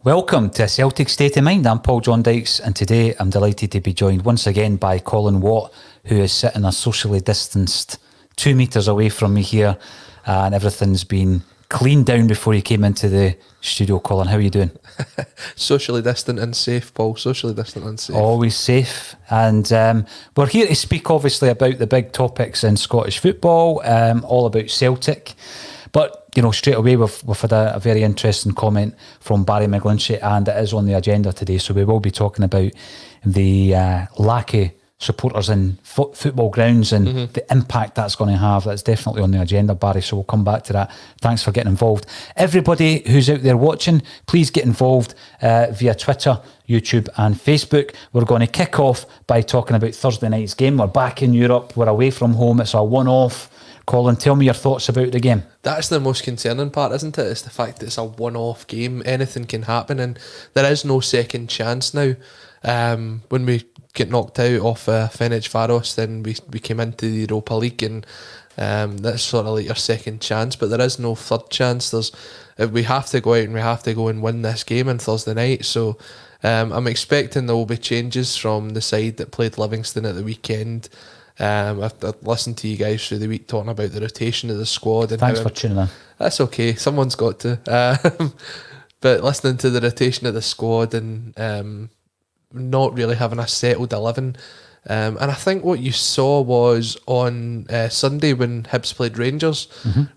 Welcome to A Celtic State of Mind. I'm Paul John Dykes, and today I'm delighted to be joined once again by Colin Watt, who is sitting a socially distanced 2 metres away from me here, and everything's been cleaned down before you came into the studio. Colin, how are you doing? Socially distant and safe, Paul. Socially distant and safe. Always safe. And we're here to speak, obviously, about the big topics in Scottish football, all about Celtic. But, you know, straight away we've had a very interesting comment from Barry McGlinchey, and it is on the agenda today. So we will be talking about the lack of supporters in football grounds and the impact that's going to have. That's definitely on the agenda, Barry, so we'll come back to that. Thanks for getting involved. Everybody who's out there watching, please get involved via Twitter, YouTube and Facebook. We're going to kick off by talking about Thursday night's game. We're back in Europe, we're away from home, it's a one-off. Colin, tell me your thoughts about the game. That's the most concerning part, isn't it? It's the fact that it's a one-off game. Anything can happen, and there is no second chance now. When we get knocked out off Ferencváros, then we came into the Europa League, and that's sort of like your second chance. But there is no third chance. We have to go out and we have to go and win this game on Thursday night. So I'm expecting there will be changes from the side that played Livingston at the weekend. I've listened to you guys through the week talking about the rotation of the squad. And thanks for tuning in. That's okay. Someone's got to. But listening to the rotation of the squad and not really having a settled 11. And I think what you saw was on Sunday when Hibs played Rangers.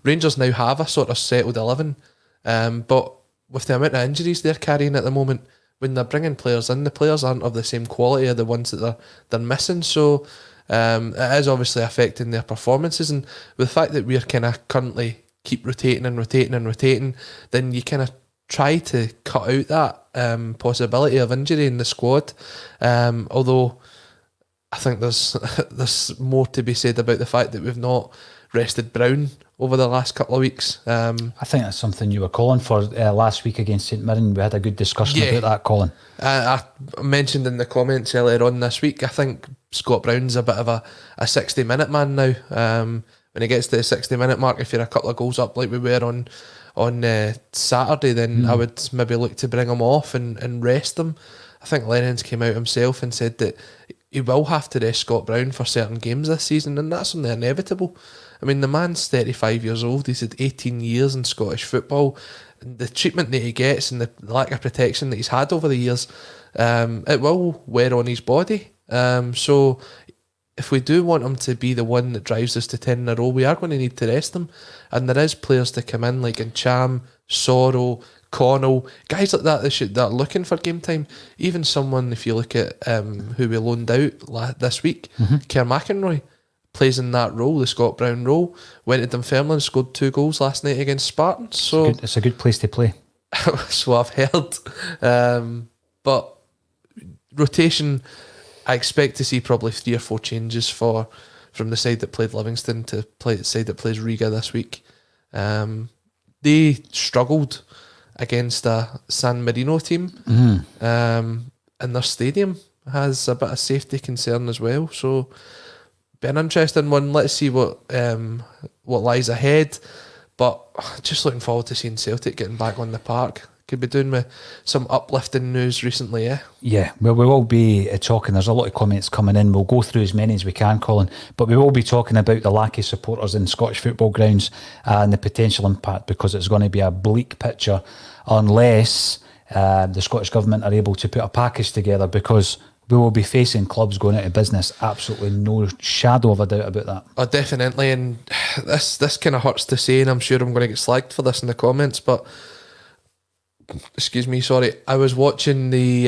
Rangers now have a sort of settled 11. But with the amount of injuries they're carrying at the moment, when they're bringing players in, the players aren't of the same quality as the ones that they're missing. So it is obviously affecting their performances, and with the fact that we're kind of currently keep rotating, then you kind of try to cut out that possibility of injury in the squad. Although I think there's more to be said about the fact that we've not rested Brown over the last couple of weeks. I think that's something you were calling for last week against St Mirren. We had a good discussion about that, Colin. I mentioned in the comments earlier on this week, I think Scott Brown's a bit of a 60-minute man now. When he gets to the 60-minute mark, if you're a couple of goals up like we were on Saturday, then I would maybe look to bring him off and rest him. I think Lennon's came out himself and said that he will have to rest Scott Brown for certain games this season, and that's only inevitable. I mean, the man's 35 years old. He's had 18 years in Scottish football. And the treatment that he gets and the lack of protection that he's had over the years, it will wear on his body. So if we do want him to be the one that drives us to 10 in a row, we are going to need to rest him. And there is players to come in like Ncham, Sorrow, Connell, guys like that that are looking for game time. Even someone, if you look at who we loaned out this week, Kerr McInroy, plays in that role, the Scott Brown role. Went to Dunfermline, scored 2 goals last night against Spartans. So it's a good place to play. So I've heard. But rotation, I expect to see probably 3 or 4 changes from the side that played Livingston to the side that plays Riga this week. They struggled against a San Marino team, and their stadium has a bit of safety concern as well. So be an interesting one. Let's see what lies ahead. But just looking forward to seeing Celtic getting back on the park. Could be doing with some uplifting news recently, yeah? Yeah, well, we will be talking. There's a lot of comments coming in. We'll go through as many as we can, Colin. But we will be talking about the lack of supporters in Scottish football grounds and the potential impact, because it's going to be a bleak picture unless the Scottish Government are able to put a package together, because we will be facing clubs going out of business. Absolutely no shadow of a doubt about that. Oh, definitely. And this kind of hurts to say, and I'm sure I'm going to get slagged for this in the comments, but excuse me, sorry. I was watching the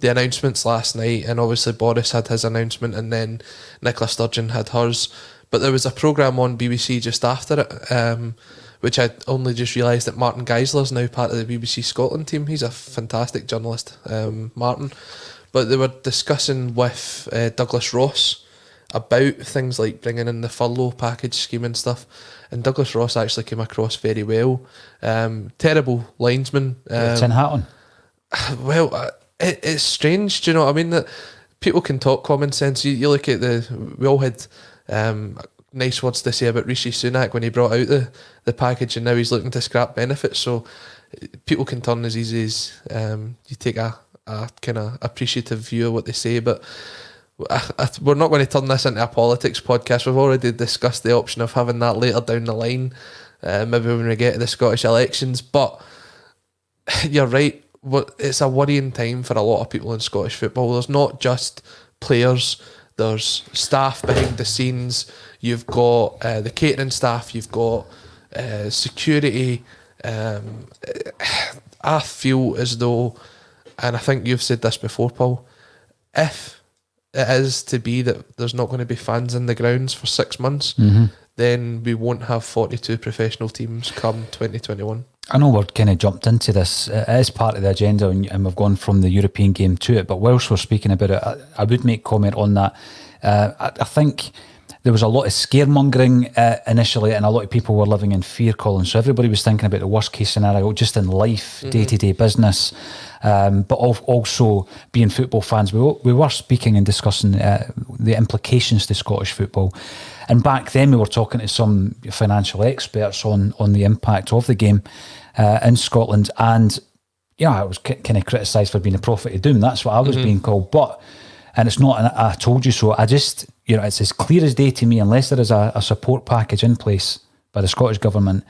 announcements last night, and obviously Boris had his announcement, and then Nicola Sturgeon had hers. But there was a programme on BBC just after it, which I only just realised that Martin Geisler's now part of the BBC Scotland team. He's a fantastic journalist, Martin. But they were discussing with Douglas Ross about things like bringing in the furlough package scheme and stuff. And Douglas Ross actually came across very well. Terrible linesman. Tin hat on. Well, it's strange, do you know what I mean? That people can talk common sense. You look at we all had nice words to say about Rishi Sunak when he brought out the package, and now he's looking to scrap benefits. So people can turn as easy as you take a kind of appreciative view of what they say, but we're not going to turn this into a politics podcast. We've already discussed the option of having that later down the line, maybe when we get to the Scottish elections. But you're right, it's a worrying time for a lot of people in Scottish football. There's not just players, there's staff behind the scenes, you've got the catering staff, you've got security. I feel as though, and I think you've said this before, Paul, if it is to be that there's not going to be fans in the grounds for 6 months, then we won't have 42 professional teams come 2021. I know we're kind of jumped into this. It is part of the agenda, and we've gone from the European game to it. But whilst we're speaking about it, I would make comment on that. I think there was a lot of scaremongering initially, and a lot of people were living in fear, Colin. So everybody was thinking about the worst case scenario just in life, day-to-day business, but also being football fans. We were speaking and discussing the implications to Scottish football. And back then we were talking to some financial experts on the impact of the game in Scotland. And I was kind of criticised for being a prophet of doom. That's what I was being called. And it's not I told you so. I just, it's as clear as day to me, unless there is a support package in place by the Scottish Government,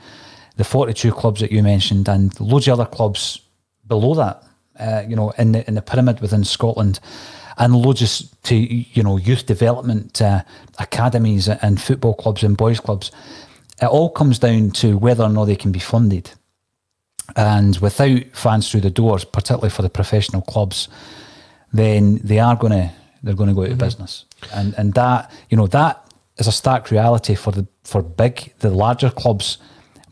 the 42 clubs that you mentioned and loads of other clubs below that, in the pyramid within Scotland, and loads to youth development academies and football clubs and boys clubs. It all comes down to whether or not they can be funded. And without fans through the doors, particularly for the professional clubs, then they're going to go out of business, and that that is a stark reality for the larger clubs.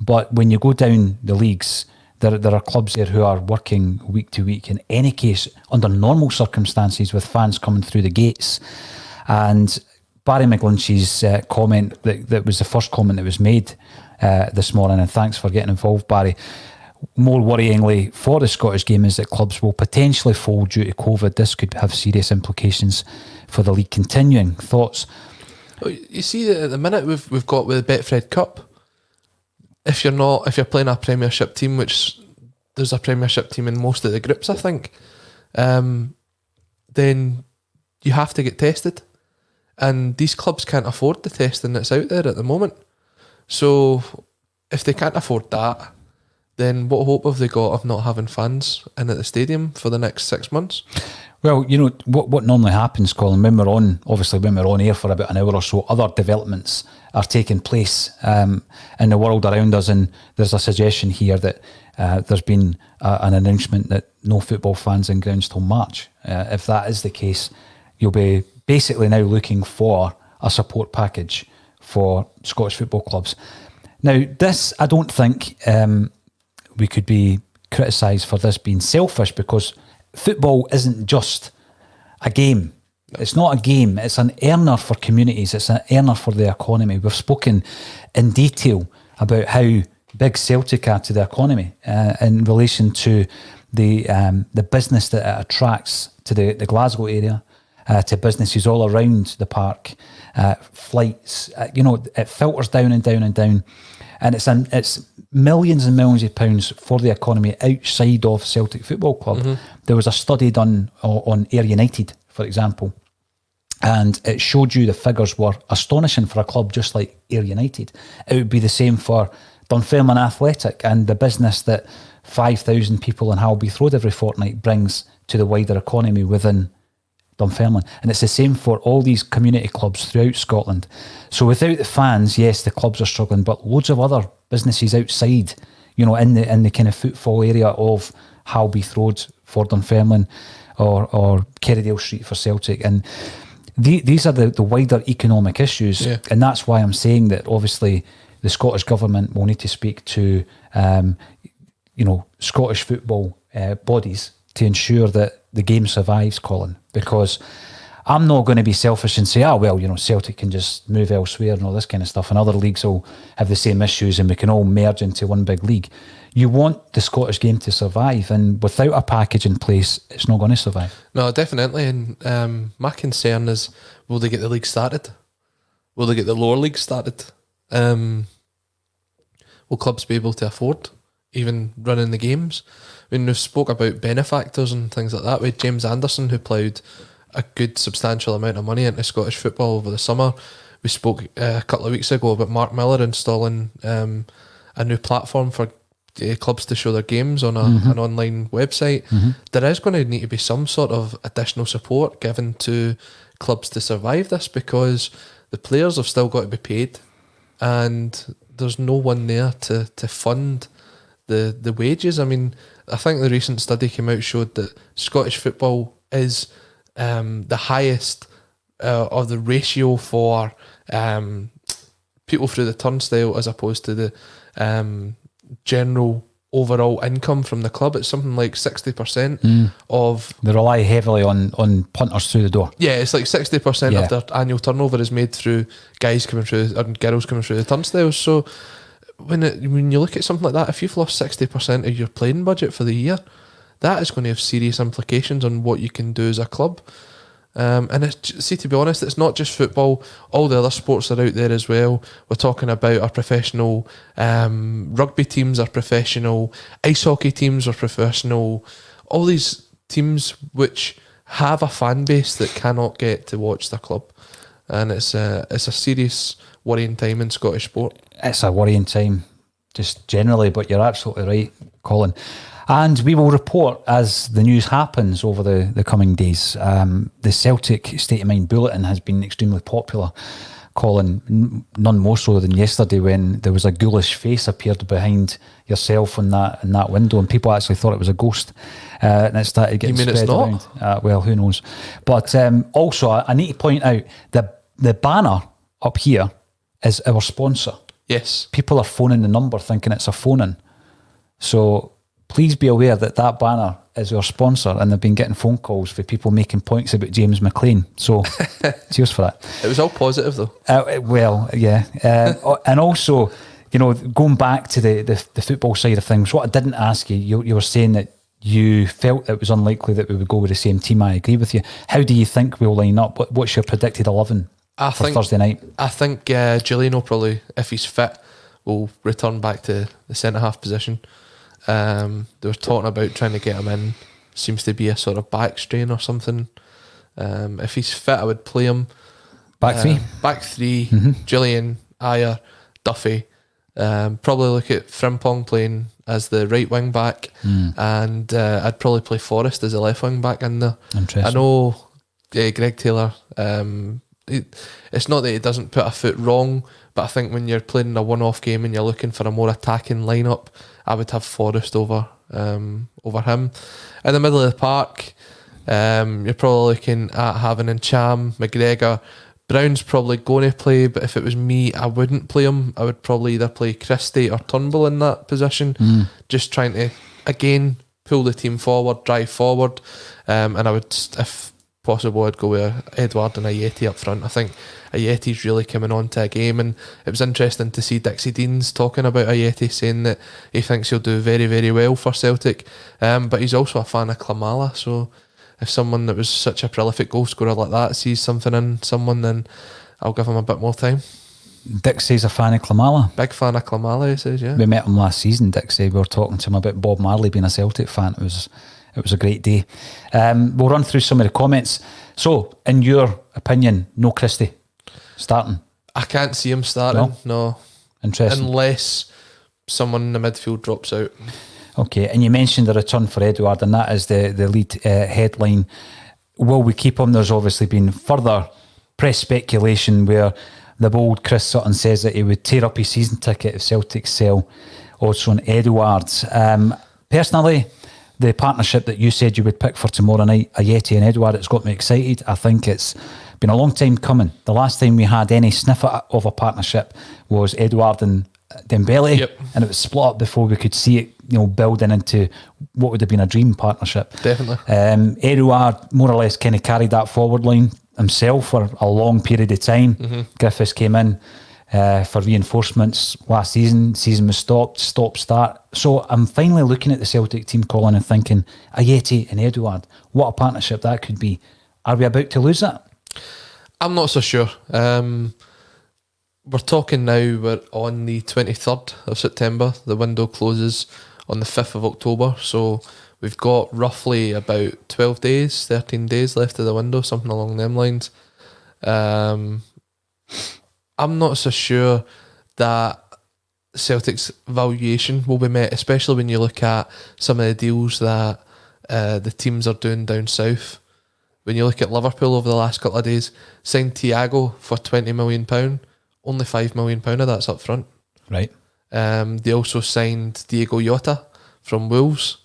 But when you go down the leagues, there are clubs there who are working week to week. In any case, under normal circumstances, with fans coming through the gates. And Barry McGlinchey's comment that was the first comment that was made this morning, and thanks for getting involved, Barry. More worryingly for the Scottish game is that clubs will potentially fold due to COVID. This could have serious implications for the league continuing. Thoughts? You see, at the minute we've got with the Betfred Cup, if you're playing a Premiership team, which there's a Premiership team in most of the groups, I think, then you have to get tested, and these clubs can't afford the testing that's out there at the moment. So if they can't afford that, then what hope have they got of not having fans in at the stadium for the next 6 months? Well, what normally happens, Colin, when we're on air for about an hour or so, other developments are taking place in the world around us, and there's a suggestion here that there's been an announcement that no football fans in grounds till March. If that is the case, you'll be basically now looking for a support package for Scottish football clubs. Now, this, I don't think we could be criticised for this being selfish, because football isn't just a game. It's not a game. It's an earner for communities. It's an earner for the economy. We've spoken in detail about how big Celtic are to the economy in relation to the business that it attracts to the Glasgow area, to businesses all around the park, flights. It filters down and down and down. And it's millions and millions of pounds for the economy outside of Celtic Football Club. There was a study done on Ayr United, for example, and it showed you the figures were astonishing for a club just like Ayr United. It would be the same for Dunfermline Athletic and the business that 5,000 people in Halby Road every fortnight brings to the wider economy within Dunfermline. And it's the same for all these community clubs throughout Scotland. So without the fans, yes, the clubs are struggling, but loads of other businesses outside, in the kind of footfall area of Halby Road for Dunfermline or Kerrydale Street for Celtic. And these are the wider economic issues. Yeah. And that's why I'm saying that obviously the Scottish Government will need to speak to, Scottish football bodies to ensure that the game survives, Colin, because I'm not going to be selfish and say, Celtic can just move elsewhere and all this kind of stuff, and other leagues will have the same issues and we can all merge into one big league. You want the Scottish game to survive, and without a package in place, it's not going to survive. No, definitely. And my concern is, will they get the league started? Will they get the lower league started? Will clubs be able to afford even running the games. I mean, we've spoke about benefactors and things like that with James Anderson, who ploughed a good substantial amount of money into Scottish football over the summer. We spoke a couple of weeks ago about Mark Miller installing a new platform for clubs to show their games on an online website. There is going to need to be some sort of additional support given to clubs to survive this, because the players have still got to be paid and there's no one there to fund the wages. I mean, I think the recent study came out showed that Scottish football is the highest of the ratio for people through the turnstile as opposed to the general overall income from the club. It's something like 60% of... They rely heavily on punters through the door. Yeah, it's like 60% of their annual turnover is made through guys coming through and girls coming through the turnstiles. So when you look at something like that, if you've lost 60% of your playing budget for the year, that is going to have serious implications on what you can do as a club. And to be honest, it's not just football. All the other sports are out there as well. We're talking about our professional rugby teams, our professional ice hockey teams, our professional, all these teams which have a fan base that cannot get to watch their club. And it's a serious worrying time in Scottish sport. It's a worrying time just generally, but you're absolutely right, Colin. And we will report as the news happens over the coming days. The Celtic State of Mind Bulletin has been extremely popular, Colin, none more so than yesterday when there was a ghoulish face appeared behind yourself in that window and people actually thought it was a ghost. And it started getting spread around. Well, who knows? But also, I need to point out the banner up here is our sponsor. Yes. People are phoning the number thinking it's a phone-in. So... please be aware that banner is our sponsor, and they've been getting phone calls for people making points about James McLean. So, cheers for that. It was all positive, though. Well, yeah. And also, going back to the football side of things, what I didn't ask you, you were saying that you felt it was unlikely that we would go with the same team. I agree with you. How do you think we'll line up? What's your predicted 11 for Thursday night? I think Julian will probably, if he's fit, will return back to the centre-half position. They were talking about trying to get him in. Seems to be a sort of back strain or something. If he's fit, I would play him. Back three? Back three. Julian, Ayer, Duffy. Probably look at Frimpong playing as the right wing back. And I'd probably play Forrest as the left wing back in there. Interesting. I know Greg Taylor, it's not that he doesn't put a foot wrong, but I think when you're playing a one-off game and you're looking for a more attacking lineup, I would have Forrest over him. In the middle of the park, you're probably looking at having Ncham, McGregor. Brown's probably going to play, but if it was me, I wouldn't play him. I would probably either play Christie or Turnbull in that position, just trying to, again, pull the team forward, drive forward. And I would, if possible, I'd go with Edouard and Ayeti up front. I think Ayeti's really coming on to a game, and it was interesting to see Dixie Deans talking about Ayeti, saying that he thinks he'll do very, very well for Celtic, but he's also a fan of Klamala, so if someone that was such a prolific goal scorer like that sees something in someone, then I'll give him a bit more time. Dixie's a fan of Klamala. Big fan of Klamala, he says, yeah. We met him last season, Dixie. We were talking to him about Bob Marley being a Celtic fan. It was a great day. We'll run through some of the comments. So, in your opinion, no Christie starting? I can't see him starting, no. Interesting. Unless someone in the midfield drops out. Okay, and you mentioned the return for Edouard, and that is the lead headline. Will we keep him? There's obviously been further press speculation where the bold Chris Sutton says that he would tear up his season ticket if Celtic sell Odsonne Edouard. Personally, the partnership that you said you would pick for tomorrow night, Ayeti and Edouard, it's got me excited. I think it's been a long time coming. The last time we had any sniff of a partnership was Edouard and Dembele, and it was split up before we could see it, building into what would have been a dream partnership. Definitely. Edouard more or less kind of carried that forward line himself for a long period of time. Griffiths came in for reinforcements last season. Season was stop-start. So I'm finally looking at the Celtic team, Colin, and thinking, Ayeti and Edouard, what a partnership that could be. Are we about to lose that? I'm not so sure. We're talking now, we're on the 23rd of September. The window closes on the 5th of October. So we've got roughly about 12 days, 13 days left of the window, something along them lines. I'm not so sure that Celtic's valuation will be met, especially when you look at some of the deals that the teams are doing down south. When you look at Liverpool over the last couple of days, signed Thiago for £20 million, only £5 million of that's up front. Right. They also signed Diego Jota from Wolves,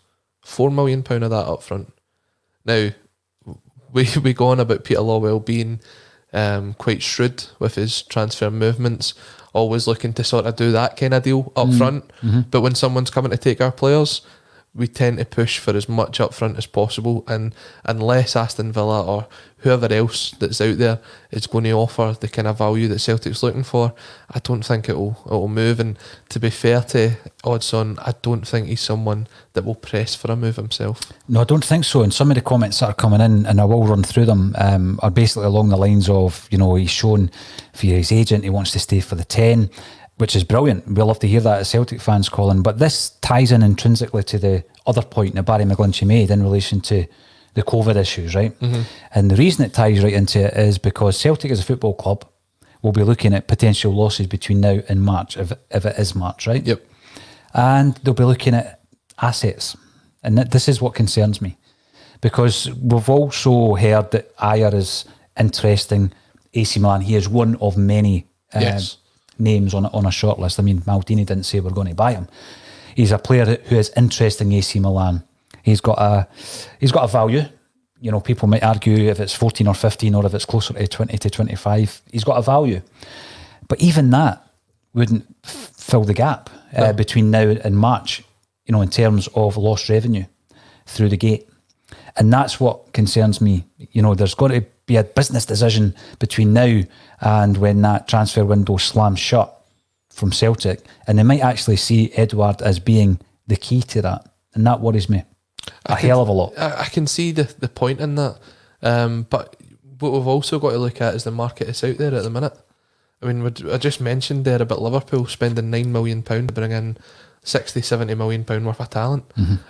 £4 million of that up front. Now, we go on about Peter Lawwell being quite shrewd with his transfer movements, always looking to sort of do that kind of deal up front. But when someone's coming to take our players, we tend to push for as much up front as possible, and unless Aston Villa or whoever else that's out there is going to offer the kind of value that Celtic's looking for, I don't think it'll move. And to be fair to Odsonne, I don't think he's someone that will press for a move himself. No, I don't think so. And some of the comments that are coming in, and I will run through them, are basically along the lines of, he's shown via his agent he wants to stay for the 10, which is brilliant. We love to hear that as Celtic fans, Colin. But this ties in intrinsically to the other point that Barry McGlinchey made in relation to the COVID issues, right? And the reason it ties right into it is because Celtic as a football club will be looking at potential losses between now and March, if it is March, right? Yep. And they'll be looking at assets. And this is what concerns me. Because we've also heard that Ayer is interesting. AC Milan, he is one of many names on a short list. I mean, Maldini didn't say we're going to buy him. He's a player who is interesting. AC Milan. He's got a value. People might argue if it's 14 or 15 or if it's closer to 20 to 25. He's got a value, but even that wouldn't fill the gap between now and March. In terms of lost revenue through the gate, and that's what concerns me. There's got to be a business decision between now and when that transfer window slams shut from Celtic, and they might actually see Edouard as being the key to that, and that worries me hell of a lot. I can see the point in that, but what we've also got to look at is the market that's out there at the minute. I mean, I just mentioned there about Liverpool spending £9 million to bring in 60-70 million pound worth of talent.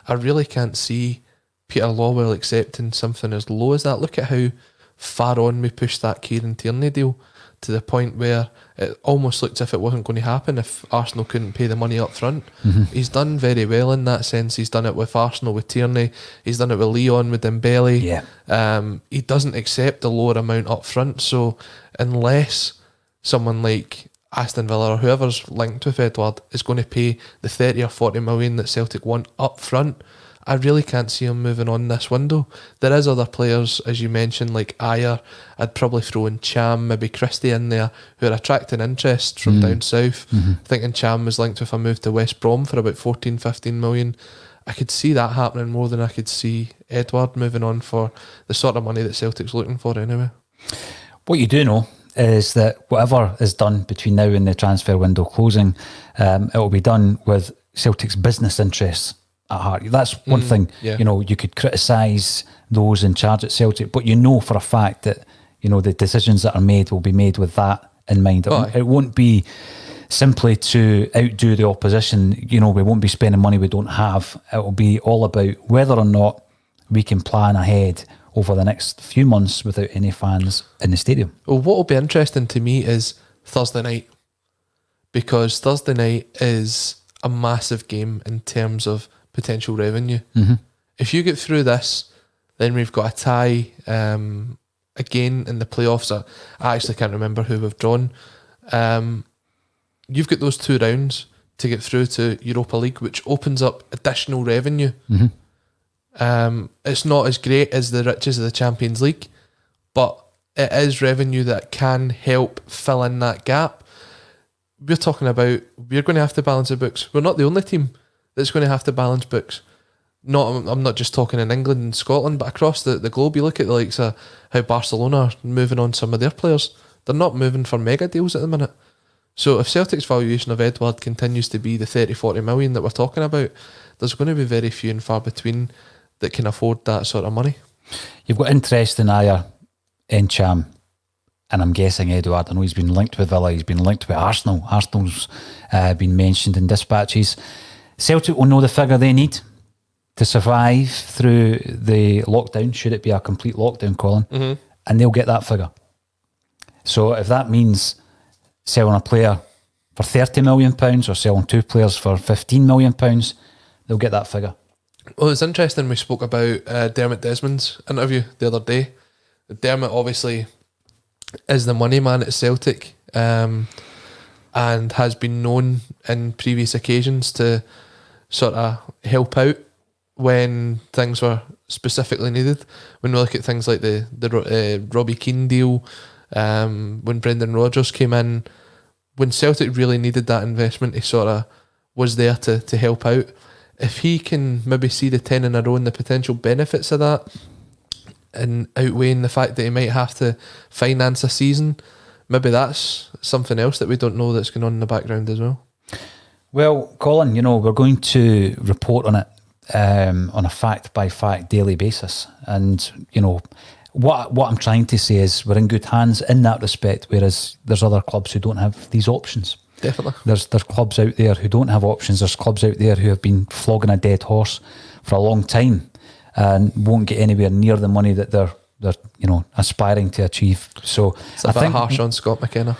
I really can't see Peter Lawwell accepting something as low as that. Look at how far on we pushed that Kieran Tierney deal, to the point where it almost looked as if it wasn't going to happen if Arsenal couldn't pay the money up front. He's done very well in that sense. He's done it with Arsenal with Tierney. He's done it with Leon with Dembele. He doesn't accept the lower amount up front. So unless someone like Aston Villa or whoever's linked with Edouard is going to pay the 30 or 40 million that Celtic want up front, I really can't see him moving on this window. There is other players, as you mentioned, like Ayer. I'd probably throw in Cham, maybe Christie in there, who are attracting interest from down south. Thinking Cham was linked with a move to West Brom for about 14-15 million. I could see that happening more than I could see Edouard moving on for the sort of money that Celtic's looking for anyway. What you do know is that whatever is done between now and the transfer window closing, it will be done with Celtic's business interests at heart. That's one thing. You could criticise those in charge at Celtic, but for a fact that the decisions that are made will be made with that in mind. It won't be simply to outdo the opposition. We won't be spending money we don't have. It will be all about whether or not we can plan ahead over the next few months without any fans in the stadium. Well, what will be interesting to me is Thursday night, because Thursday night is a massive game in terms of potential revenue. If you get through this, then we've got a tie again in the playoffs. I actually can't remember who we've drawn. You've got those 2 rounds to get through to Europa League, which opens up additional revenue. It's not as great as the riches of the Champions League, but it is revenue that can help fill in that gap. We're talking about, we're going to have to balance the books. We're not the only team that's going to have to balance books. I'm not just talking in England and Scotland, but across the globe. You look at the likes of how Barcelona are moving on some of their players. They're not moving for mega deals at the minute. So if Celtic's valuation of Edouard continues to be the 30-40 million that we're talking about, there's going to be very few and far between that can afford that sort of money. You've got interest in Ayer, Cham, and I'm guessing Edouard. I know he's been linked with Villa, he's been linked with Arsenal. Arsenal's been mentioned in dispatches. Celtic will know the figure they need to survive through the lockdown, should it be a complete lockdown, Colin, and they'll get that figure. So if that means selling a player for £30 million or selling 2 players for £15 million, they'll get that figure. Well, it's interesting we spoke about Dermot Desmond's interview the other day. Dermot obviously is the money man at Celtic, and has been known in previous occasions to sort of help out when things were specifically needed. When we look at things like the Robbie Keane deal, when Brendan Rodgers came in, when Celtic really needed that investment, he sort of was there to help out. If he can maybe see the 10 in a row and the potential benefits of that, and outweighing the fact that he might have to finance a season, maybe that's something else that we don't know that's going on in the background as well. Well, Colin, we're going to report on it on a fact-by-fact daily basis. And, what I'm trying to say is we're in good hands in that respect, whereas there's other clubs who don't have these options. Definitely. There's clubs out there who don't have options. There's clubs out there who have been flogging a dead horse for a long time and won't get anywhere near the money that they're aspiring to achieve. So it's a bit harsh on Scott McKenna.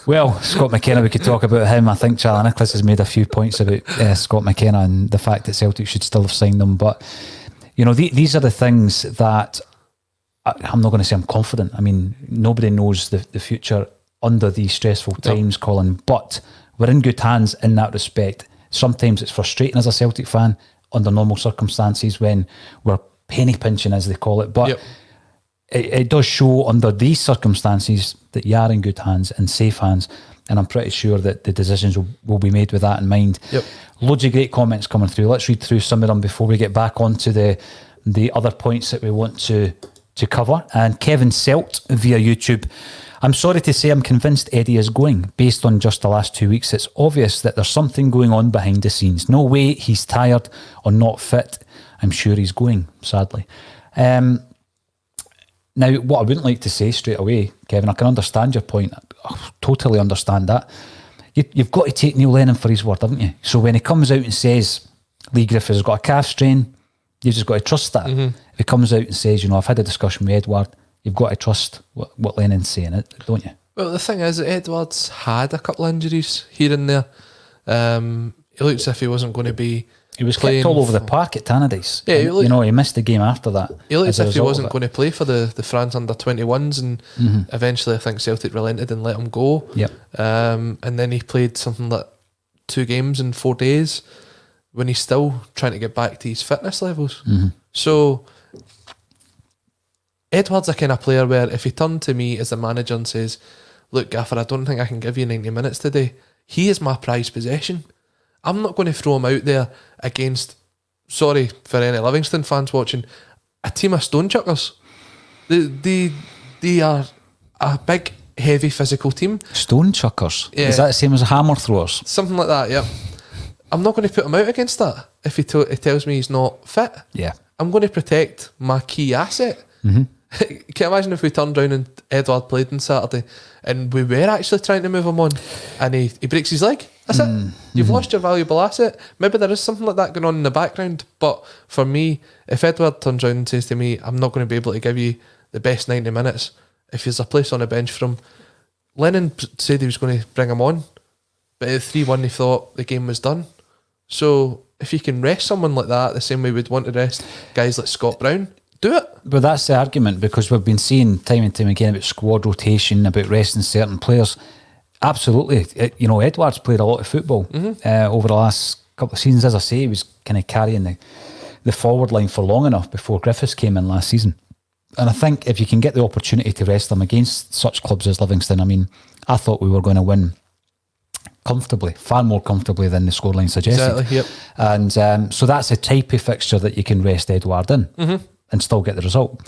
Well, Scott McKenna, we could talk about him. I think Charlie Nicholas has made a few points about Scott McKenna and the fact that Celtic should still have signed them. But, these are the things that I'm not going to say I'm confident. I mean, nobody knows the future under these stressful times, Colin, but we're in good hands in that respect. Sometimes it's frustrating as a Celtic fan under normal circumstances when we're penny pinching, as they call it, but it does show under these circumstances that you are in good hands and safe hands, and I'm pretty sure that the decisions will be made with that in mind. Loads of great comments coming through. Let's read through some of them before we get back onto the other points that we want to cover. And Kevin Selt via YouTube: I'm sorry to say I'm convinced Eddie is going. Based on just the last 2 weeks, it's obvious that there's something going on behind the scenes. No way he's tired or not fit. I'm sure he's going, sadly. Now, what I wouldn't like to say straight away, Kevin, I can understand your point. I totally understand that. You've got to take Neil Lennon for his word, haven't you? So when he comes out and says Lee Griffiths has got a calf strain, you've just got to trust that. If he comes out and says, I've had a discussion with Edouard, you've got to trust what Lennon's saying, don't you? Well, the thing is, Edouard's had a couple of injuries here and there. He looked as if he wasn't going to be. He was kicked all over the park at Tannadice. Yeah, he missed the game after that. He looked as if he wasn't going to play for the France under-21s, and eventually I think Celtic relented and let him go. And then he played something like 2 games in 4 days when he's still trying to get back to his fitness levels. So Edouard's a kind of player where if he turned to me as the manager and says, look, Gaffer, I don't think I can give you 90 minutes today, he is my prized possession. I'm not going to throw him out there against, sorry for any Livingston fans watching, a team of stone chuckers. They are a big, heavy, physical team. Stone chuckers? Yeah. Is that the same as hammer throwers? Something like that, yeah. I'm not going to put him out against that if he tells me he's not fit. Yeah. I'm going to protect my key asset. Can you imagine if we turned around and Edouard played on Saturday and we were actually trying to move him on and he breaks his leg? That's it. You've lost your valuable asset. Maybe there is something like that going on in the background, but for me, if Edouard turns around and says to me, I'm not going to be able to give you the best 90 minutes, if there's a place on the bench for him, Lennon said he was going to bring him on, but at 3-1 he thought the game was done. So if you can rest someone like that the same way we'd want to rest guys like Scott Brown, do it. But that's the argument, because we've been seeing time and time again about squad rotation, about resting certain players. Absolutely. Edouard's played a lot of football over the last couple of seasons. As I say, he was kind of carrying the forward line for long enough before Griffiths came in last season. And I think if you can get the opportunity to rest them against such clubs as Livingston, I mean, I thought we were going to win comfortably, far more comfortably than the scoreline suggested. Exactly, yep. And so that's a type of fixture that you can rest Edouard in and still get the result.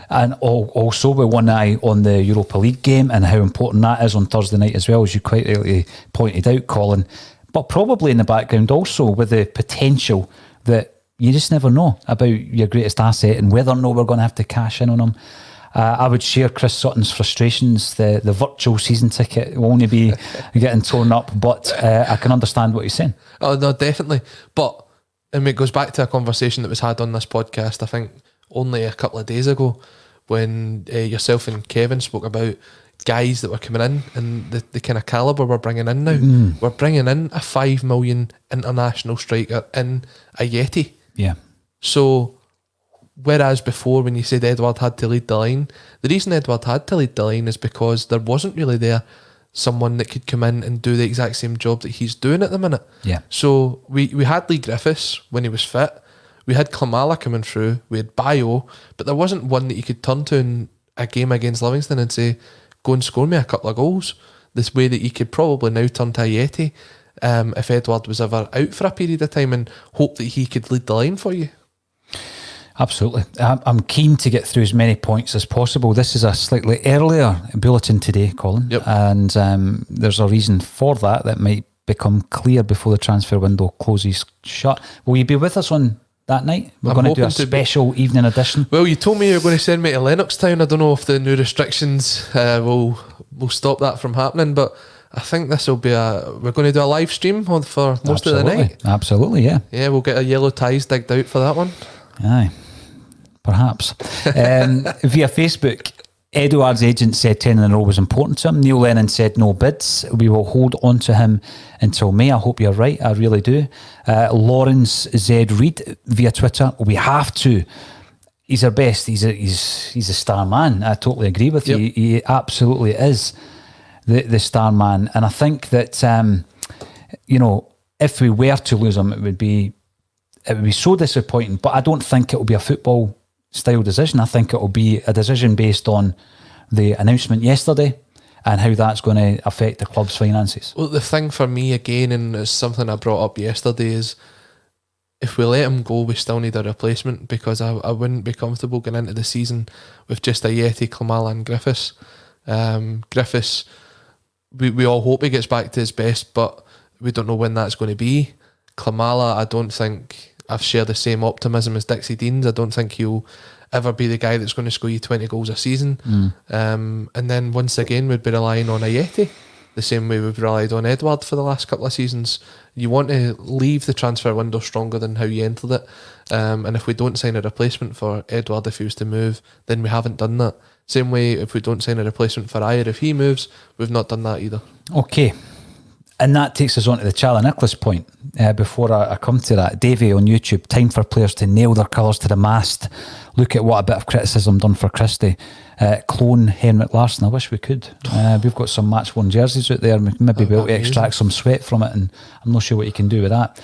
And also with one eye on the Europa League game and how important that is on Thursday night as well, as you quite rightly pointed out, Colin. But probably in the background also with the potential that you just never know about your greatest asset and whether or not we're going to have to cash in on him. I would share Chris Sutton's frustrations. The virtual season ticket will only be getting torn up, but I can understand what he's saying. Oh no, definitely. But it goes back to a conversation that was had on this podcast, I think only a couple of days ago, when yourself and Kevin spoke about guys that were coming in and the kind of calibre we're bringing in now. We're bringing in a 5 million international striker in a Yeti. Yeah. So, whereas before when you said Edouard had to lead the line, the reason Edouard had to lead the line is because there wasn't really there someone that could come in and do the exact same job that he's doing at the minute. Yeah. So we had Lee Griffiths when he was fit. We had Klimala coming through. We had Bayo, but there wasn't one that you could turn to in a game against Livingston and say, go and score me a couple of goals. This way that you could probably now turn to a Yeti if Edouard was ever out for a period of time and hope that he could lead the line for you. Absolutely. I'm keen to get through as many points as possible. This is a slightly earlier bulletin today, Colin. Yep. And there's a reason for that might become clear before the transfer window closes shut. Will you be with us on that night? We're going to do a special evening edition. Well, you told me you were going to send me to Lennoxtown. I don't know if the new restrictions will stop that from happening, but I think this will be we're going to do a live stream for most of the night. Absolutely, yeah. Yeah, we'll get our yellow ties digged out for that one. Aye, perhaps. Via Facebook, Edouard's agent said 10 in a row was important to him. Neil Lennon said no bids. We will hold on to him until May. I hope you're right. I really do. Lawrence Z. Reid via Twitter. We have to. He's our best. He's a star man. I totally agree with you. He absolutely is the star man. And I think that, if we were to lose him, it would be so disappointing. But I don't think it will be a football style decision. I think it will be a decision based on the announcement yesterday and how that's going to affect the club's finances. Well, the thing for me again, and it's something I brought up yesterday, is if we let him go, we still need a replacement, because I wouldn't be comfortable going into the season with just a Yeti, Klimala and Griffiths. Griffiths, we all hope he gets back to his best, but we don't know when that's going to be. Klimala, I don't think I've shared the same optimism as Dixie Deans. I don't think he'll ever be the guy that's going to score you 20 goals a season. And then once again, we'd be relying on a Yeti, the same way we've relied on Edouard for the last couple of seasons. You want to leave the transfer window stronger than how you entered it. And if we don't sign a replacement for Edouard if he was to move, then we haven't done that. Same way, if we don't sign a replacement for Ayer if he moves, we've not done that either. Okay. And that takes us on to the Charlie Nicholas point. Before I come to that, Davey on YouTube, time for players to nail their colours to the mast. Look at what a bit of criticism done for Christie. Clone Henrik Larsson. I wish we could. We've got some match-worn jerseys out there. Maybe be able to extract some sweat from it, and I'm not sure what you can do with that.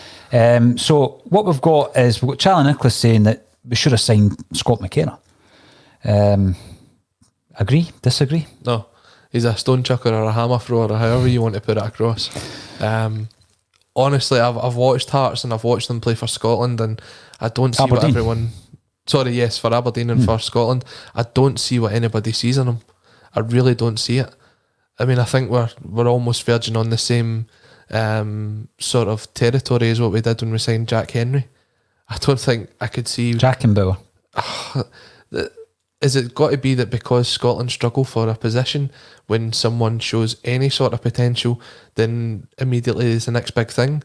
So what we've got Charlie Nicholas saying that we should have signed Scott McKenna. Agree? Disagree? No. He's a stone chucker or a hammer thrower or however you want to put it across. Honestly, I've watched Hearts and I've watched them play for Scotland, and I don't see what everyone... Sorry, yes, for Aberdeen and for Scotland. I don't see what anybody sees in him. I really don't see it. I mean, I think we're almost verging on the same sort of territory as what we did when we signed Jack Henry. I don't think I could see... Jack and Bauer. Is it got to be that because Scotland struggle for a position, when someone shows any sort of potential, then immediately is the next big thing?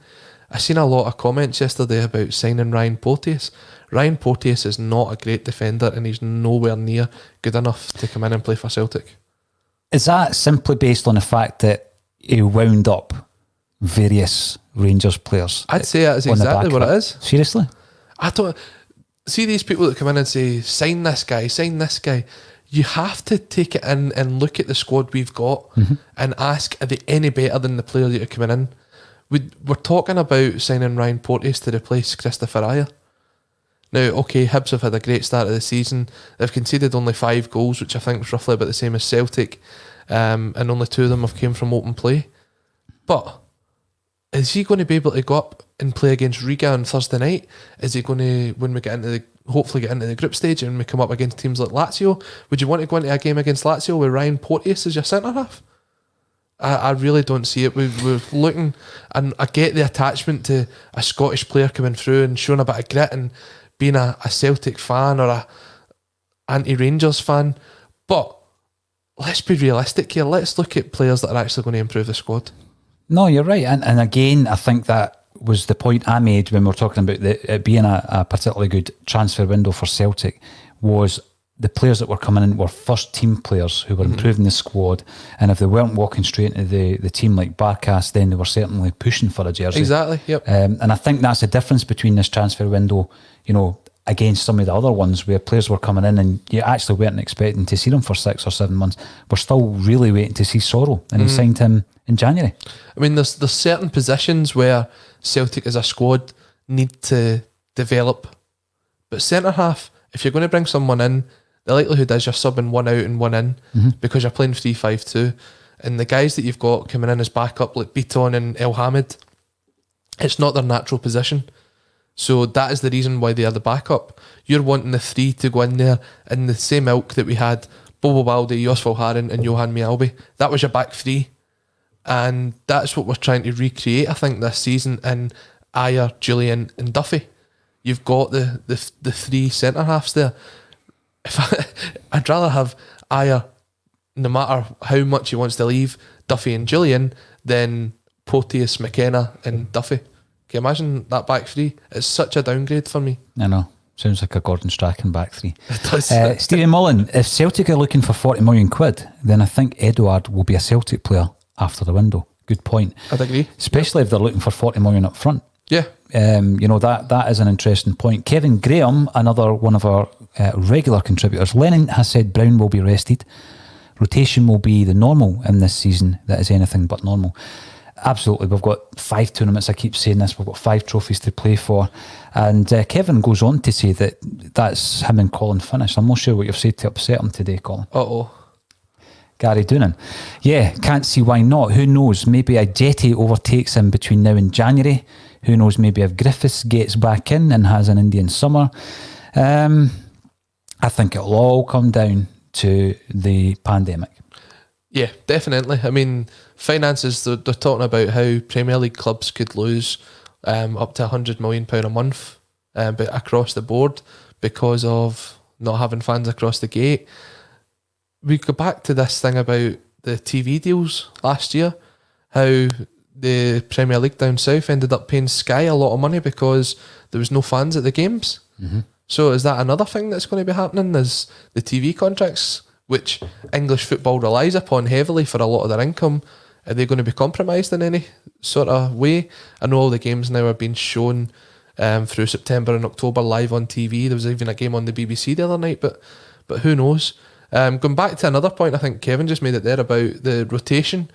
I seen a lot of comments yesterday about signing Ryan Porteous. Ryan Porteous is not a great defender, and he's nowhere near good enough to come in and play for Celtic. Is that simply based on the fact that he wound up various Rangers players? I'd say that is exactly what it is. Seriously? I don't... See these people that come in and say, sign this guy. You have to take it in and look at the squad we've got and ask, are they any better than the player that are coming in? We're talking about signing Ryan Porteous to replace Christopher Ayer. Now, okay, Hibs have had a great start of the season. They've conceded only 5 goals, which I think is roughly about the same as Celtic, and only 2 of them have came from open play. But is he going to be able to go up and play against Riga on Thursday night? Is he going to, when we hopefully get into the group stage and we come up against teams like Lazio, would you want to go into a game against Lazio with Ryan Porteous as your centre-half? I really don't see it. We're looking, and I get the attachment to a Scottish player coming through and showing a bit of grit and being a Celtic fan or a anti-Rangers fan, But let's be realistic here. Let's look at players that are actually going to improve the squad. No, you're right. And again, I think that was the point I made when we were talking about it being a particularly good transfer window for Celtic, was the players that were coming in were first team players who were improving the squad, and if they weren't walking straight into the team like Barkas, then they were certainly pushing for a jersey. Exactly, yep. And I think that's the difference between this transfer window, against some of the other ones where players were coming in and you actually weren't expecting to see them for 6 or 7 months. We're still really waiting to see Sorrell, and he signed him in January. I mean, there's certain positions where Celtic as a squad need to develop, but centre half, if you're going to bring someone in, the likelihood is you're subbing one out and one in because you're playing 3-5-2, and the guys that you've got coming in as backup like Beaton and El Hamid, it's not their natural position. So that is the reason why they are the backup. You're wanting the 3 to go in there in the same ilk that we had Bobo Baldi, Josval Haran and Johan Mialbi. That was your back 3. And that's what we're trying to recreate, I think, this season in Ayer, Julian and Duffy. You've got the 3 centre halves there. I'd rather have Ayer, no matter how much he wants to leave, Duffy and Julian, than Porteous, McKenna and Duffy. Can you imagine that back 3? It's such a downgrade for me. I know. Sounds like a Gordon Strachan back 3. It does. Stephen Mullen, if Celtic are looking for 40 million quid, then I think Edouard will be a Celtic player after the window. Good point. I'd agree. Especially if they're looking for 40 million up front. Yeah. That is an interesting point. Kevin Graham, another one of our regular contributors. Lennon has said Brown will be rested. Rotation will be the normal in this season. That is anything but normal. Absolutely. We've got 5 tournaments. I keep saying this. We've got 5 trophies to play for. And Kevin goes on to say that that's him and Colin finished. I'm not sure what you've said to upset him today, Colin. Uh-oh. Gary Doonan. Yeah, can't see why not. Who knows? Maybe a Jetty overtakes him between now and January. Who knows? Maybe if Griffiths gets back in and has an Indian summer. I think it'll all come down to the pandemic. Yeah, definitely. I mean, finances, they're talking about how Premier League clubs could lose up to £100 million a month but across the board because of not having fans across the gate. We go back to this thing about the TV deals last year, how the Premier League down south ended up paying Sky a lot of money because there was no fans at the games. So is that another thing that's going to be happening, is the TV contracts, which English football relies upon heavily for a lot of their income, are they going to be compromised in any sort of way? I know all the games now are being shown through September and October live on TV. There was even a game on the BBC the other night, but who knows? Going back to another point, I think Kevin just made it there about the rotation.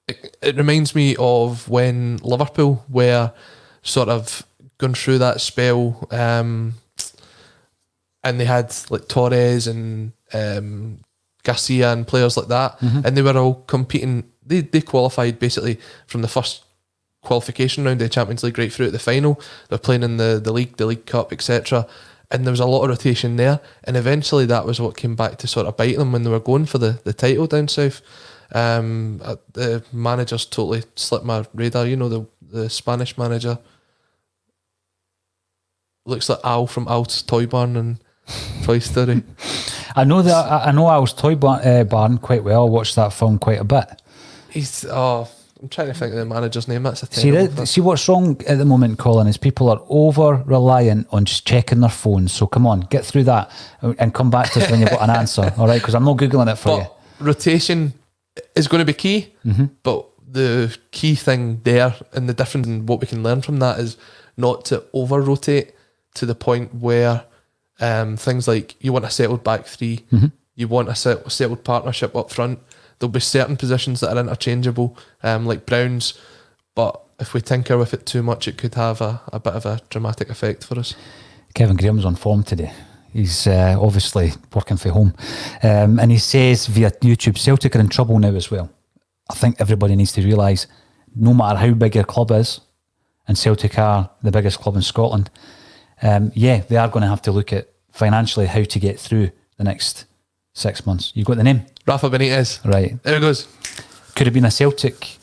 It reminds me of when Liverpool were sort of going through that spell, and they had like Torres and Garcia and players like that, and they were all competing. They qualified basically from the first qualification round of the Champions League right through to the final. They're playing in the League Cup, etc. And there was a lot of rotation there, and eventually that was what came back to sort of bite them when they were going for the title down south. The managers totally slipped my radar. You know, the Spanish manager looks like Al from Al's Toy Barn and Toy Story. I know Al's Toy Barn quite well. I watched that film quite a bit. I'm trying to think of the manager's name. That's a terrible see what's wrong at the moment, Colin, is people are over reliant on just checking their phones. So come on, get through that and come back to us when you've got an answer. All right, because I'm not Googling it for you. Rotation is going to be key, but the key thing there and the difference in what we can learn from that is not to over rotate to the point where things like you want a settled back 3, you want a settled partnership up front. There'll be certain positions that are interchangeable, like Brown's, but if we tinker with it too much, it could have a bit of a dramatic effect for us. Kevin Graham's on form today. He's obviously working from home. And he says via YouTube, Celtic are in trouble now as well. I think everybody needs to realise, no matter how big your club is, and Celtic are the biggest club in Scotland, they are going to have to look at financially how to get through the next 6 months. You got the name? Rafa Benitez. Right. There it goes. Could have been a Celtic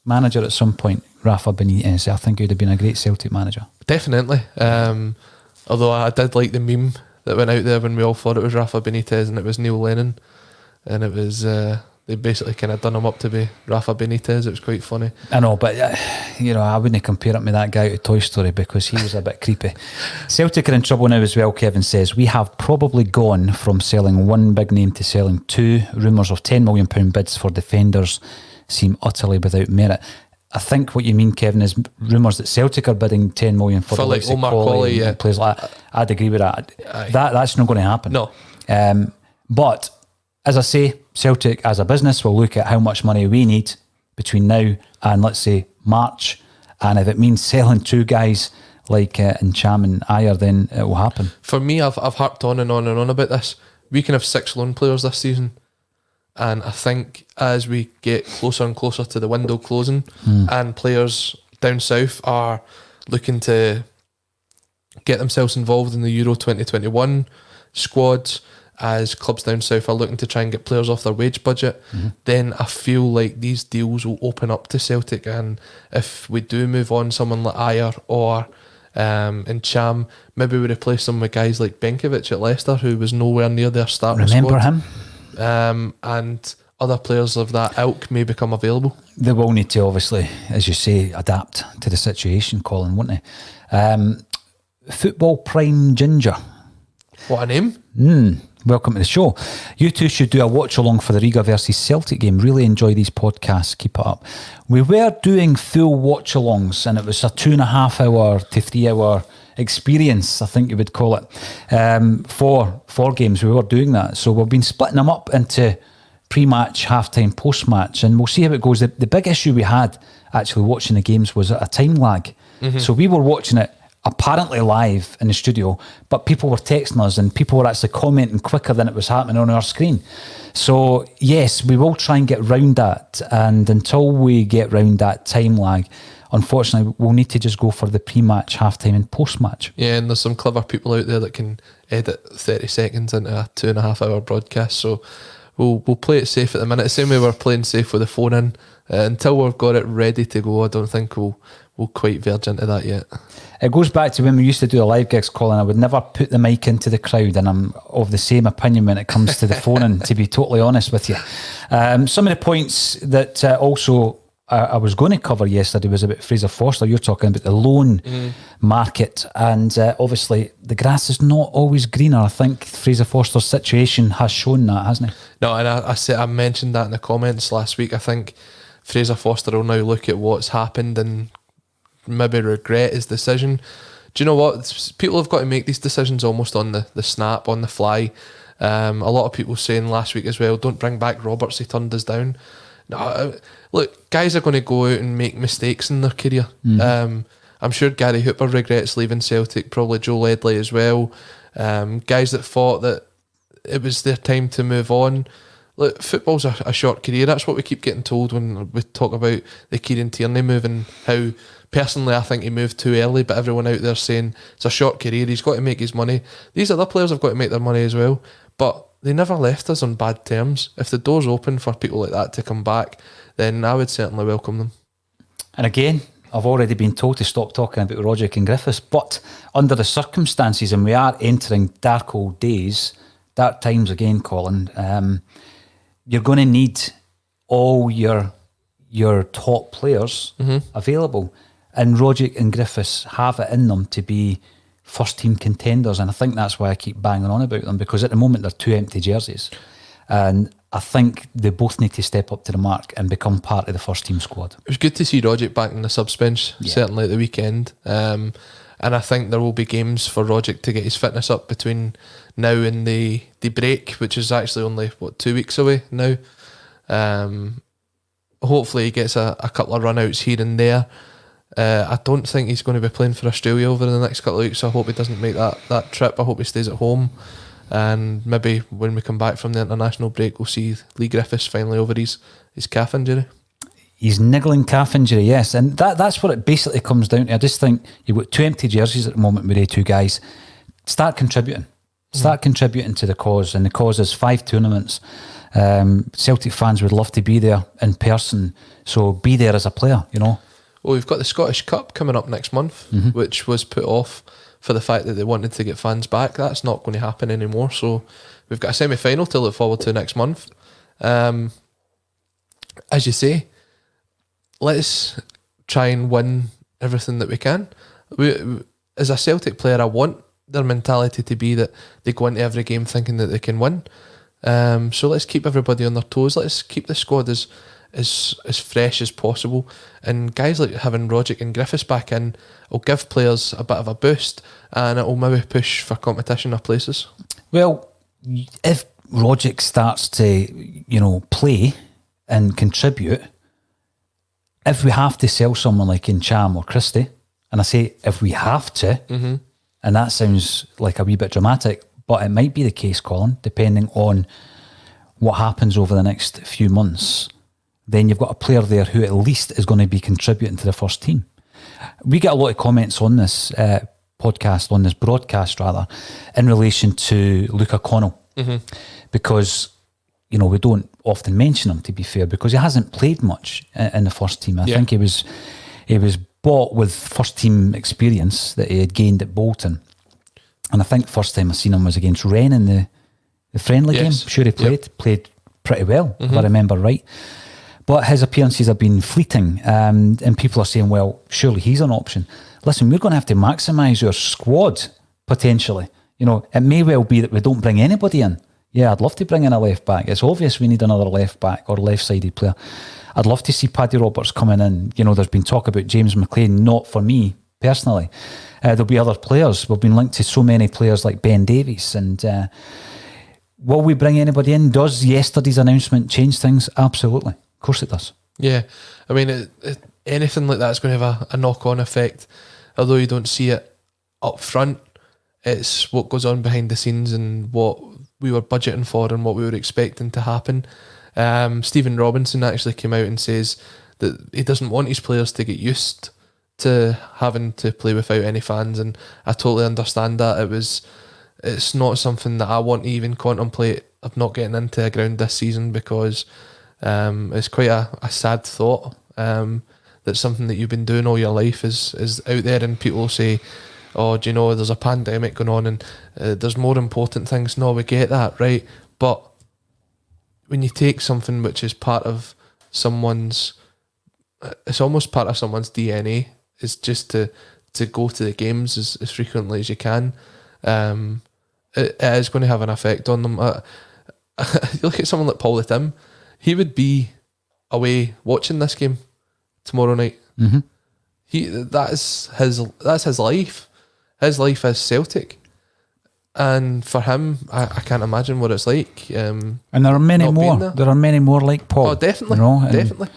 manager at some point, Rafa Benitez. I think he would have been a great Celtic manager. Definitely. Although I did like the meme that went out there when we all thought it was Rafa Benitez and it was Neil Lennon, and it was they basically kind of done him up to be Rafa Benitez. It was quite funny. I know, but I wouldn't compare it with that guy out of Toy Story because he was a bit creepy. Celtic are in trouble now as well, Kevin says. We have probably gone from selling one big name to selling two. Rumours of £10 million bids for defenders seem utterly without merit. I think what you mean, Kevin, is rumours that Celtic are bidding £10 million for the like likes of Omar Colley Colley, and players like that. I'd agree with that. Aye. That's not going to happen. No. But as I say, Celtic as a business will look at how much money we need between now and, let's say, March. And if it means selling two guys like Ncham and Ayer, then it will happen. For me, I've harped on and on and on about this. We can have 6 loan players this season. And I think as we get closer and closer to the window closing and players down south are looking to get themselves involved in the Euro 2021 squads, as clubs down south are looking to try and get players off their wage budget, then I feel like these deals will open up to Celtic. And if we do move on someone like Ayer or Ncham, maybe we replace them with guys like Benkovic at Leicester, who was nowhere near their starting Remember squad. him? And other players of that ilk may become available. They will need to, obviously, as you say, adapt to the situation, Colin, won't they? Football Prime Ginger. What a name. Welcome to the show. You two should do a watch along for the Riga versus Celtic game. Really enjoy these podcasts. Keep it up. We were doing full watch alongs, and it was a 2.5 hour to 3 hour experience, I think you would call it, for games. We were doing that. So we've been splitting them up into pre-match, half-time, post-match, and we'll see how it goes. The big issue we had actually watching the games was a time lag. So we were watching it apparently live in the studio, but people were texting us and people were actually commenting quicker than it was happening on our screen. So yes, we will try and get round that, and until we get round that time lag, unfortunately we'll need to just go for the pre-match, half-time and post-match. Yeah, and there's some clever people out there that can edit 30 seconds into a 2.5 hour broadcast, so we'll play it safe at the minute. The same way we're playing safe with the phone in. Until we've got it ready to go, I don't think we'll quite verge into that yet. It goes back to when we used to do the live gigs, Colin. I would never put the mic into the crowd, and I'm of the same opinion when it comes to the phone-in, to be totally honest with you. Some of the points that also I was going to cover yesterday was about Fraser Forster. You're talking about the loan market, and obviously the grass is not always greener. I think Fraser Forster's situation has shown that, hasn't it? No, and I mentioned that in the comments last week. I think Fraser Forster will now look at what's happened and maybe regret his decision. Do you know what? People have got to make these decisions almost on the snap, on the fly. A lot of people saying last week as well, don't bring back Roberts, he turned us down. No, look, guys are going to go out and make mistakes in their career. I'm sure Gary Hooper regrets leaving Celtic, probably Joe Ledley as well. Guys that thought that it was their time to move on. Look, football's a short career. That's what we keep getting told when we talk about the Kieran Tierney move, and how personally I think he moved too early, but everyone out there saying it's a short career, he's got to make his money. These other players have got to make their money as well, but they never left us on bad terms. If the door's open for people like that to come back, then I would certainly welcome them. And again, I've already been told to stop talking about Roderick and Griffiths, but under the circumstances, and we are entering dark old days, dark times again, Colin, you're going to need all your top players available. And Roderick and Griffiths have it in them to be first team contenders, and I think that's why I keep banging on about them, because at the moment they're 2 empty jerseys, and I think they both need to step up to the mark and become part of the first team squad. It was good to see Roderick back in the subs bench, certainly at the weekend, and I think there will be games for Roderick to get his fitness up between now and the break, which is actually only 2 weeks away now. Hopefully he gets a couple of run-outs here and there. I don't think he's going to be playing for Australia over the next couple of weeks, so I hope he doesn't make that trip. I hope he stays at home, and maybe when we come back from the international break, we'll see Lee Griffiths finally over his calf injury. His niggling calf injury, yes, and that's what it basically comes down to. I just think you've got 2 empty jerseys at the moment with the 2 guys. Start contributing to the cause, and the cause is 5 tournaments. Celtic fans would love to be there in person, so be there as a player, you know. Well, we've got the Scottish Cup coming up next month, which was put off for the fact that they wanted to get fans back. That's not going to happen anymore. So we've got a semi-final to look forward to next month. As you say, let's try and win everything that we can. As a Celtic player, I want their mentality to be that they go into every game thinking that they can win. So let's keep everybody on their toes. Let's keep the squad as fresh as possible. And guys like having Rogic and Griffiths back in will give players a bit of a boost, and it will maybe push for competition of places. Well, if Rogic starts to, play and contribute, if we have to sell someone like Incham or Christie, and I say if we have to, and that sounds like a wee bit dramatic, but it might be the case, Colin, depending on what happens over the next few months, then you've got a player there who at least is going to be contributing to the first team. We get a lot of comments on this broadcast, in relation to Luca Connell, because we don't often mention him, to be fair, because he hasn't played much in the first team. I think he was bought with first team experience that he had gained at Bolton, and I think the first time I seen him was against Rennes in the friendly game. Sure, he played pretty well, if I remember right. But his appearances have been fleeting, and people are saying, well, surely he's an option. Listen, we're going to have to maximise our squad, potentially. It may well be that we don't bring anybody in. Yeah, I'd love to bring in a left back. It's obvious we need another left back or left-sided player. I'd love to see Paddy Roberts coming in. There's been talk about James McLean, not for me personally. There'll be other players. We've been linked to so many players like Ben Davies. And will we bring anybody in? Does yesterday's announcement change things? Absolutely. Of course it does. Yeah. I mean, anything like that's going to have a knock-on effect. Although you don't see it up front, it's what goes on behind the scenes and what we were budgeting for and what we were expecting to happen. Stephen Robinson actually came out and says that he doesn't want his players to get used to having to play without any fans, and I totally understand that. It's not something that I want to even contemplate of not getting into a ground this season, because it's quite a sad thought that something that you've been doing all your life is out there, and people say, oh, do you know, there's a pandemic going on and there's more important things. No, we get that, right? But when you take something which is part of someone's, it's almost part of someone's DNA, is just to go to the games as frequently as you can. It is going to have an effect on them. You look at someone like Paul Tim, he would be away watching this game tomorrow night. That's his life. His life is Celtic, and for him, I can't imagine what it's like. And there are many more. There are many more like Paul. Oh, definitely, definitely.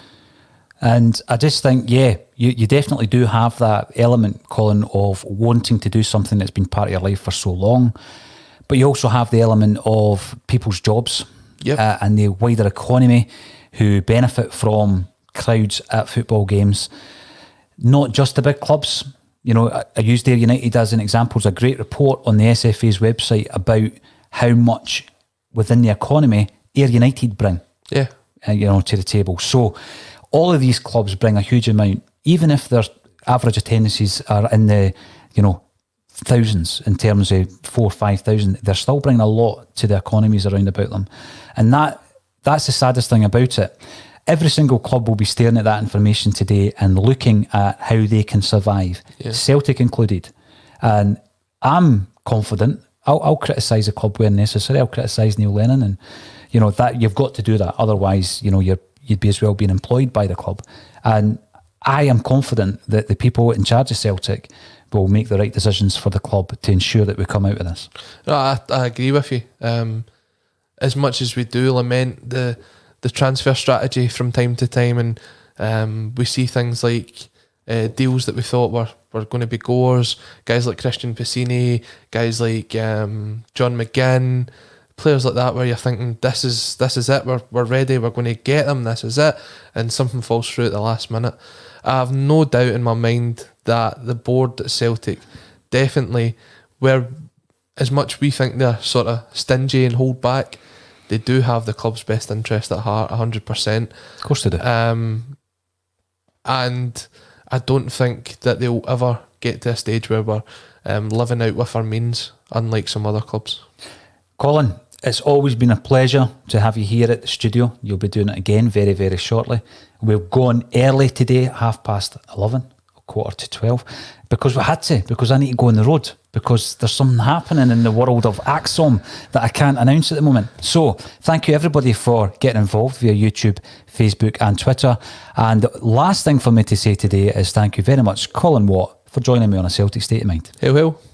And I just think, you definitely do have that element, Colin, of wanting to do something that's been part of your life for so long. But you also have the element of people's jobs and the wider economy who benefit from crowds at football games. Not just the big clubs. I used Ayr United as an example. There's a great report on the SFA's website about how much within the economy Ayr United bring to the table. So all of these clubs bring a huge amount, even if their average attendances are in the thousands in terms of 4,000 or 5,000. They're still bringing a lot to the economies around about them, and that's the saddest thing about it. Every single club will be staring at that information today and looking at how they can survive, Celtic included. And I'm confident. I'll criticise the club where necessary. I'll criticise Neil Lennon, and that you've got to do that. Otherwise, you'd be as well being employed by the club. And I am confident that the people in charge of Celtic will make the right decisions for the club to ensure that we come out of this. No, I agree with you. As much as we do lament the transfer strategy from time to time, and we see things like deals that we thought were going to be goers, guys like Christian Piscini, guys like John McGinn, players like that, where you're thinking this is it, we're ready, we're going to get them, this is it, and something falls through at the last minute. I have no doubt in my mind that the board at Celtic definitely, where as much we think they're sort of stingy and hold back, they do have the club's best interest at heart, 100%. Of course they do. And I don't think that they'll ever get to a stage where we're living out with our means, unlike some other clubs. Colin, it's always been a pleasure to have you here at the studio. You'll be doing it again very, very shortly. We'll go on early today, 11:30, 11:45, because we had to, because I need to go on the road, because there's something happening in the world of Axom that I can't announce at the moment. So thank you everybody for getting involved via YouTube, Facebook and Twitter. And the last thing for me to say today is thank you very much, Colin Watt, for joining me on A Celtic State of Mind. Hail, hail.